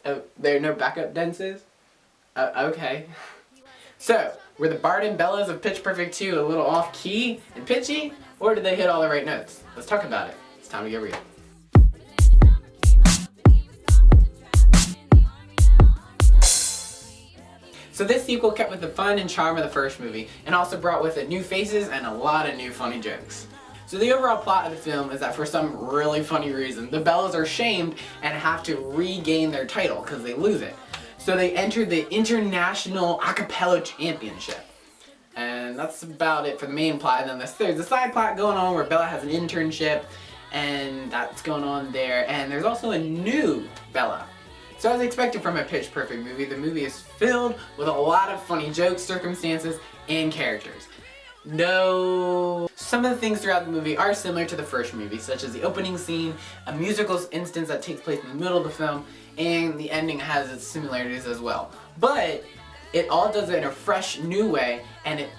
Oh, there are no backup dances? Okay. So, were the Bart and Bellas of Pitch Perfect 2 a little off-key and pitchy? Or did they hit all the right notes? Let's talk about it. It's time to get real. So this sequel kept with the fun and charm of the first movie, and also brought with it new faces and a lot of new funny jokes. So the overall plot of the film is that for some really funny reason, the Bellas are shamed and have to regain their title because they lose it. So they enter the International Acapella Championship. And that's about it for the main plot. And then there's a side plot going on where Bella has an internship, and that's going on there. And there's also a new Bella. So as expected from a Pitch Perfect movie, the movie is filled with a lot of funny jokes, circumstances, and characters. Some of the things throughout the movie are similar to the first movie, such as the opening scene, a musical instance that takes place in the middle of the film, and the ending has its similarities as well. But it all does it in a fresh, new way, and it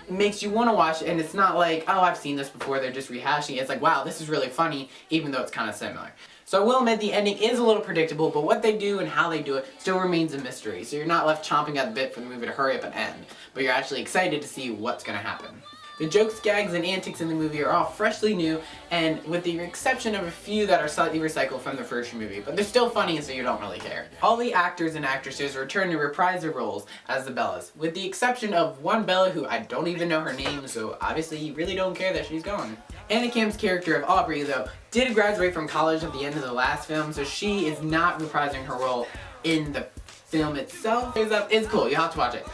makes you want to watch it, and it's not like, oh, I've seen this before, they're just rehashing it. It's like, wow, this is really funny, even though it's kind of similar. So I will admit the ending is a little predictable, but what they do and how they do it still remains a mystery. So you're not left chomping at the bit for the movie to hurry up and end, but you're actually excited to see what's going to happen. The jokes, gags, and antics in the movie are all freshly new, and with the exception of a few that are slightly recycled from the first movie, but they're still funny, so you don't really care. All the actors and actresses return to reprise their roles as the Bellas, with the exception of one Bella who I don't even know her name, so obviously you really don't care that she's gone. Anna Camp's character of Aubrey, though, did graduate from college at the end of the last film, so she is not reprising her role in the film itself. It's cool, you have to watch it.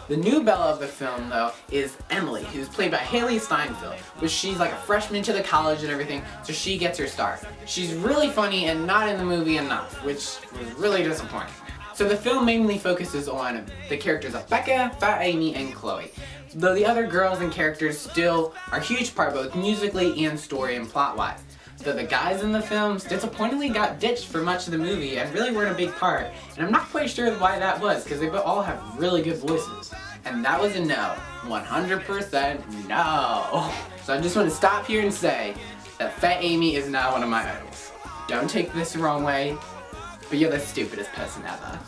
The new Bella of the film, though, is Emily, who's played by Haley Steinfeld, which she's like a freshman to the college and everything, so she gets her start. She's really funny and not in the movie enough, which was really disappointing. So the film mainly focuses on the characters of Becca, Fat Amy, and Chloe, though the other girls and characters still are a huge part both musically and story and plot-wise. So the guys in the films disappointingly got ditched for much of the movie and really weren't a big part, and I'm not quite sure why that was, because they all have really good voices. And that was a no. 100% no. So I just want to stop here and say that Fat Amy is not one of my idols. Don't take this the wrong way, but you're the stupidest person ever.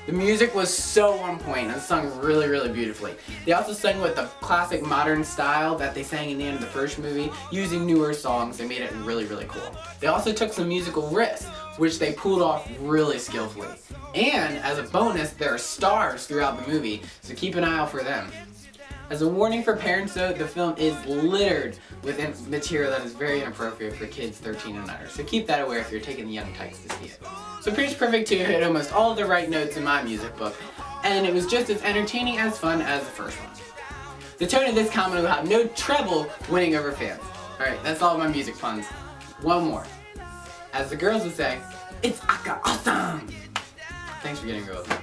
The music was so on point and sung really, really beautifully. They also sang with the classic modern style that they sang in the end of the first movie, using newer songs. They made it really, really cool. They also took some musical risks, which they pulled off really skillfully. And as a bonus, there are stars throughout the movie, so keep an eye out for them. As a warning for parents though, the film is littered with material that is very inappropriate for kids 13 and under, so keep that aware if you're taking the young tykes to see it. So Pitch Perfect 2 hit almost all the right notes in my music book, and it was just as entertaining as fun as the first one. The tone of this comedy will have no trouble winning over fans. Alright, that's all of my music puns. One more. As the girls would say, it's aca-awesome! Thanks for getting real with me.